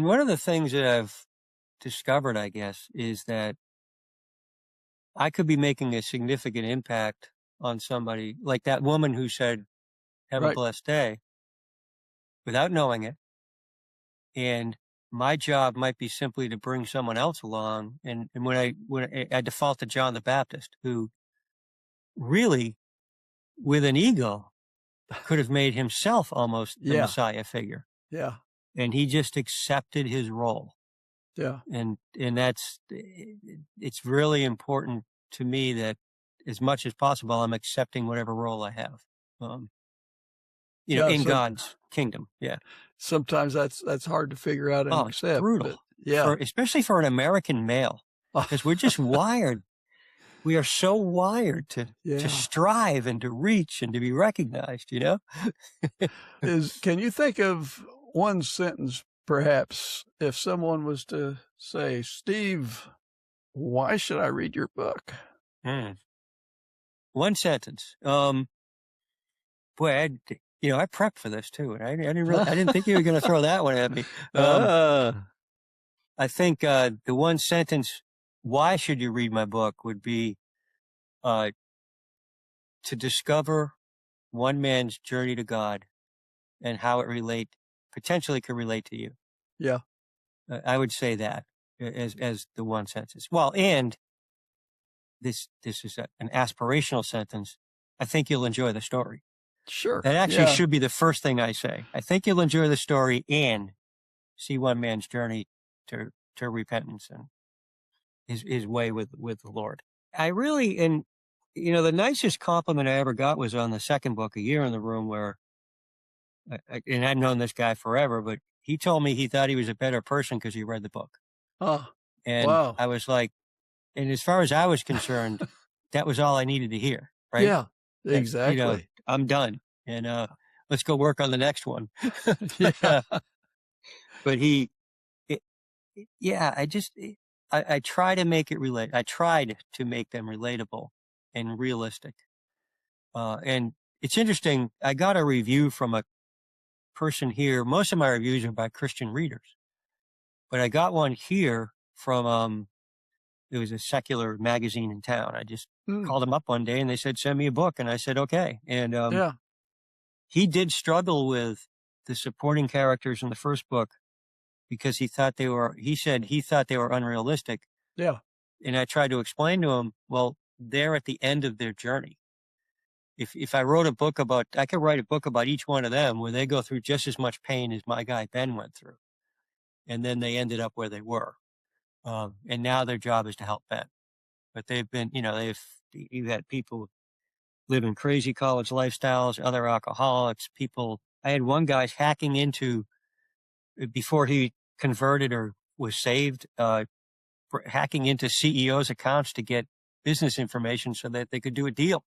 one of the things that I've discovered, I guess, is that I could be making a significant impact on somebody, like that woman who said, "Have a blessed day," without knowing it. And my job might be simply to bring someone else along. And when I default to John the Baptist, who really, with an ego, could have made himself almost the Messiah figure. Yeah. And he just accepted his role. Yeah. And it's really important to me that as much as possible, I'm accepting whatever role I have, in God's kingdom. Yeah. Sometimes that's hard to figure out and accept. It's brutal. Yeah. Especially for an American male, because we're just wired. We are so wired to strive and to reach and to be recognized, Can you think of one sentence, perhaps, if someone was to say, "Steve, why should I read your book?" One sentence. Boy, I prepped for this too, and I didn't think you were going to throw that one at me. I think the one sentence, "Why should you read my book?" would be to discover one man's journey to God and how it potentially could relate to you. Yeah. I would say that as the one sentence. Well, and this is an aspirational sentence. I think you'll enjoy the story. Sure. That actually should be the first thing I say. I think you'll enjoy the story and see one man's journey to repentance and his way with the Lord. I really, and the nicest compliment I ever got was on the second book, A Year in the Room, where, and I've known this guy forever, but he told me he thought he was a better person because he read the book. Oh, and wow. I was like, and as far as I was concerned, that was all I needed to hear. Right? Yeah, exactly. I'm done, and let's go work on the next one. Yeah. But I try to make it relate. I tried to make them relatable and realistic. And it's interesting. I got a review from a person here. Most of my reviews are by Christian readers, but I got one here from, it was a secular magazine in town. I just called them up one day and they said, "Send me a book." And I said, "Okay." And, he did struggle with the supporting characters in the first book because he said he thought they were unrealistic. Yeah. And I tried to explain to him, well, they're at the end of their journey. If I wrote a book I could write a book about each one of them where they go through just as much pain as my guy Ben went through. And then they ended up where they were. And now their job is to help Ben. But they've been, you've had people live in crazy college lifestyles, other alcoholics, I had one guy hacking into, before he converted or was saved for hacking into CEOs' accounts to get business information so that they could do a deal,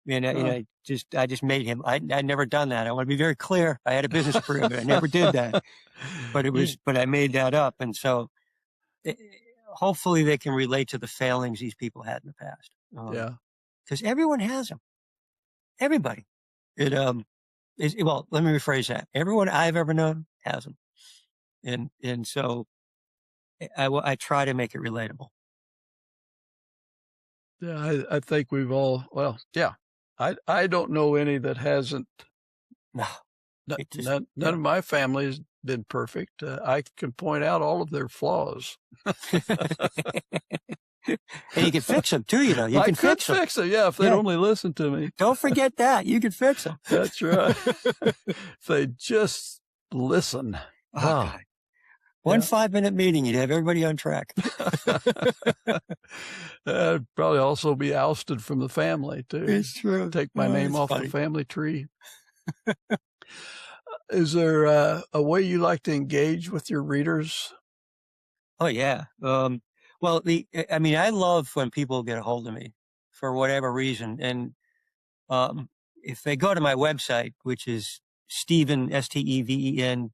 And I just made him. I'd never done that. I want to be very clear. I had a business agreement. I never did that, but I made that up. And so hopefully they can relate to the failings these people had in the past. Because everyone has them. Everybody. Well, let me rephrase that. Everyone I've ever known has them. And so I try to make it relatable. Yeah, I think we've all, I don't know any that hasn't. No. None of my family has been perfect. I can point out all of their flaws. And you can fix them too, You can fix them. Yeah, if they'd only listen to me. Don't forget that. You can fix them. That's right. If they just listen. Oh, God. One 5-minute meeting, you'd have everybody on track. I'd probably also be ousted from the family, too. It's true. Take my name off the family tree. Is there a way you like to engage with your readers? Oh, yeah. Well, I love when people get a hold of me for whatever reason. And if they go to my website, which is Steven, STEVEN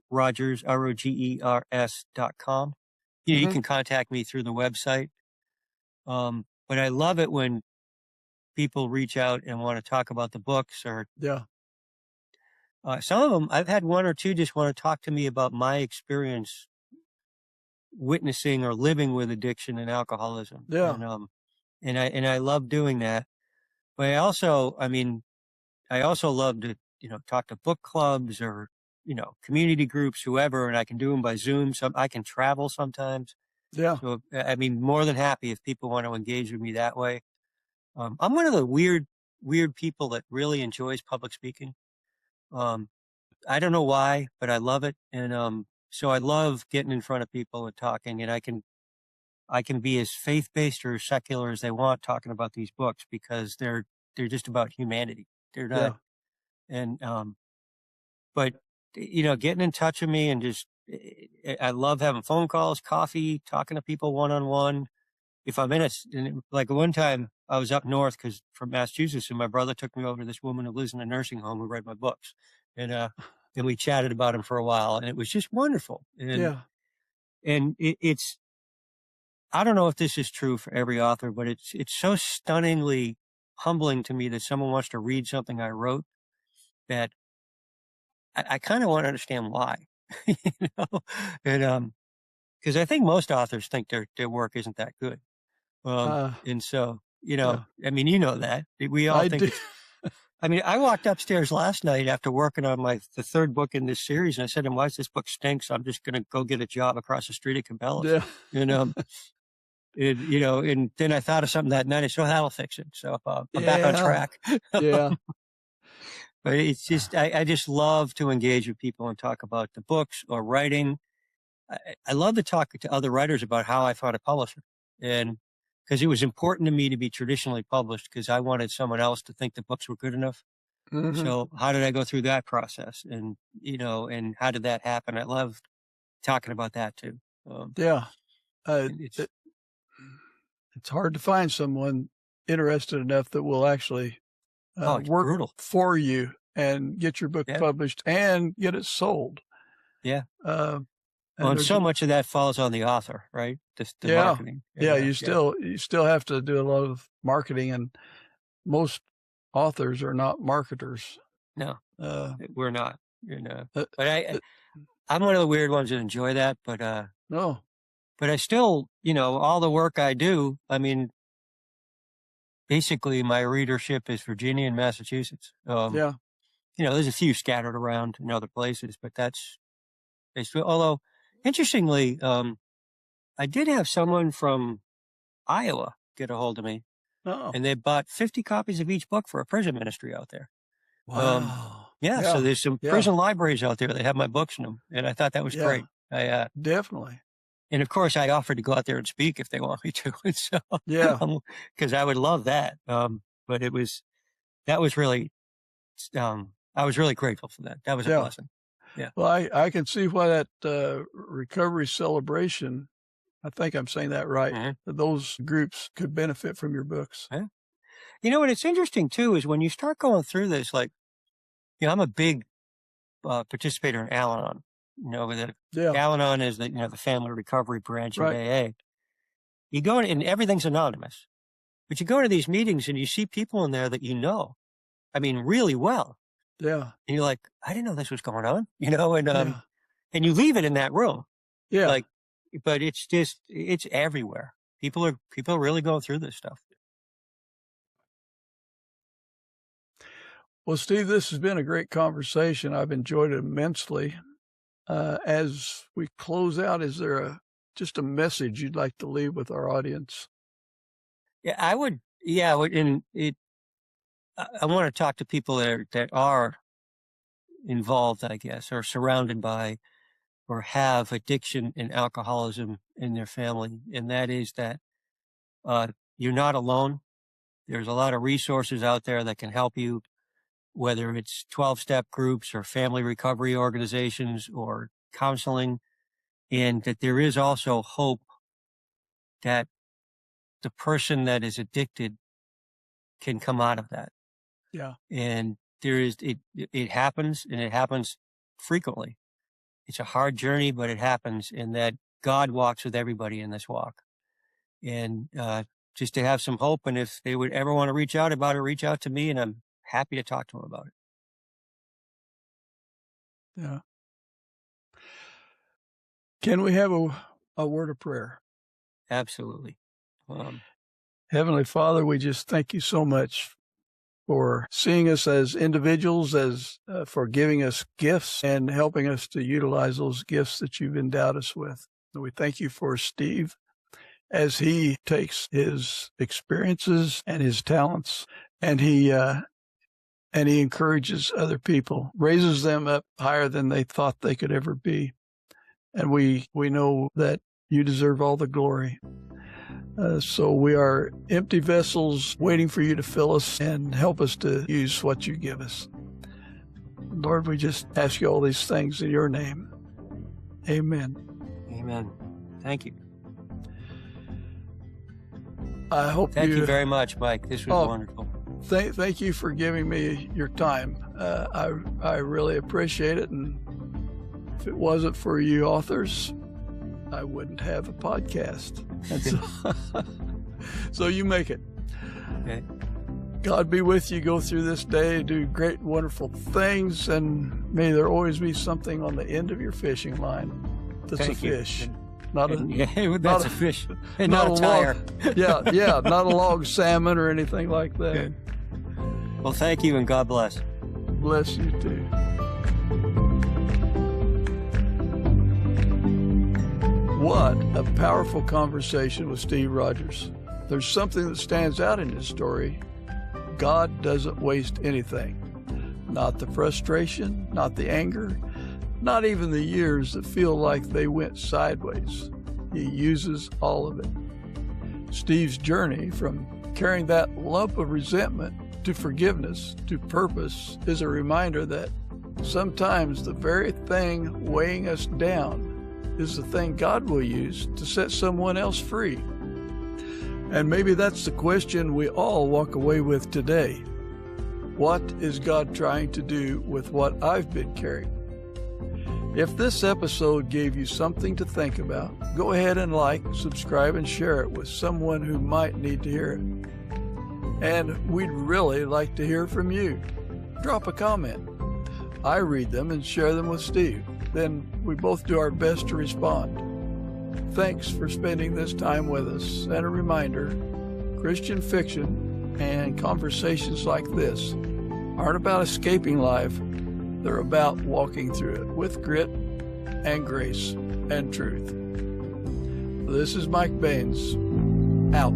Rogers, ROGERS.com. You can contact me through the website. But I love it when people reach out and want to talk about the books or some of them, I've had one or two just want to talk to me about my experience witnessing or living with addiction and alcoholism. Yeah. And I love doing that. But I also love to, talk to book clubs or, community groups, whoever, and I can do them by Zoom. I can travel sometimes. Yeah. So, more than happy if people want to engage with me that way. I'm one of the weird people that really enjoys public speaking. I don't know why, but I love it. And, so I love getting in front of people and talking, and I can be as faith-based or secular as they want talking about these books because they're just about humanity. They're not. And, but, getting in touch with me and just, I love having phone calls, coffee, talking to people one-on-one. If I'm like one time I was up north from Massachusetts, and my brother took me over to this woman who lives in a nursing home who read my books. And we chatted about them for a while, and it was just wonderful. And it's, I don't know if this is true for every author, but it's so stunningly humbling to me that someone wants to read something I wrote that I kind of want to understand why, and, cause I think most authors think their work isn't that good. And so, that we all think I walked upstairs last night after working on the third book in this series, and I said to him, "Why this book stinks? I'm just going to go get a job across the street at Cabela's." Yeah. And then I thought of something that night. I said, "That'll fix it." So I'm back on track. Yeah. But it's just, I just love to engage with people and talk about the books or writing. I love to talk to other writers about how I found a publisher, and because it was important to me to be traditionally published because I wanted someone else to think the books were good enough. Mm-hmm. So how did I go through that process? And, and how did that happen? I love talking about that too. It's hard to find someone interested enough that will actually work for you and get your book published and get it sold. Yeah. And so much of that falls on the author, right? The marketing. You still have to do a lot of marketing, and most authors are not marketers. No, we're not. But I'm one of the weird ones that enjoy that. But no. But I still, all the work I do. Basically, my readership is Virginia and Massachusetts. There's a few scattered around in other places, but that's basically. Although, interestingly, I did have someone from Iowa get a hold of me, and they bought 50 copies of each book for a prison ministry out there. Wow. So there's some prison libraries out there that have my books in them, and I thought that was great. Definitely. And of course, I offered to go out there and speak if they want me to. And so, because I would love that. But that was really, I was really grateful for that. That was a blessing. Yeah. Well, I can see why that recovery celebration, I think I'm saying that right, Mm-hmm. those groups could benefit from your books. Yeah. You know, what it's interesting, too, is when you start going through this, like, I'm a big participator in Al-Anon. Yeah. Al-Anon is the family recovery branch of Right. AA. You go and everything's anonymous, but you go to these meetings and you see people in there that really well. Yeah. And you're like, I didn't know this was going on, Yeah. and you leave it in that room. Yeah. But it's everywhere. People are really going through this stuff. Well, Steve, this has been a great conversation. I've enjoyed it immensely. As we close out, is there just a message you'd like to leave with our audience? Yeah, I would. Yeah, I want to talk to people that are involved, I guess, or surrounded by, or have addiction and alcoholism in their family, and that is that you're not alone. There's a lot of resources out there that can help you, whether it's 12-step groups or family recovery organizations or counseling, and that there is also hope that the person that is addicted can come out of that. Yeah. And it happens, and it happens frequently. It's a hard journey, but it happens, and that God walks with everybody in this walk. And just to have some hope, and if they would ever want to reach out about it, reach out to me, and I'm happy to talk to them about it. Yeah. Can we have a word of prayer? Absolutely. Heavenly Father, we just thank you so much for seeing us as individuals, for giving us gifts and helping us to utilize those gifts that you've endowed us with. And we thank you for Steve as he takes his experiences and his talents, and he encourages other people, raises them up higher than they thought they could ever be. And we know that you deserve all the glory. So we are empty vessels waiting for you to fill us and help us to use what you give us. Lord, we just ask you all these things in your name. Amen. Amen. Thank you. I hope Thank you very much, Mike. This was wonderful. Thank you for giving me your time. I really appreciate it. And if it wasn't for you authors, I wouldn't have a podcast. So you make it. Okay. God be with you. Go through this day, do great, wonderful things, and may there always be something on the end of your fishing line that's a fish. Not a fish, and not a tire. Yeah, not a log salmon or anything like that. Okay. Well, thank you, and God bless. Bless you too. What a powerful conversation with Steve Rogers. There's something that stands out in his story. God doesn't waste anything. Not the frustration, not the anger, not even the years that feel like they went sideways. He uses all of it. Steve's journey from carrying that lump of resentment to forgiveness to purpose is a reminder that sometimes the very thing weighing us down is the thing God will use to set someone else free. And maybe that's the question we all walk away with today. What is God trying to do with what I've been carrying? If this episode gave you something to think about, go ahead and like, subscribe, and share it with someone who might need to hear it. And we'd really like to hear from you. Drop a comment. I read them and share them with Steve. Then we both do our best to respond. Thanks for spending this time with us. And a reminder, Christian fiction and conversations like this aren't about escaping life. They're about walking through it with grit and grace and truth. This is Mike Baines, out.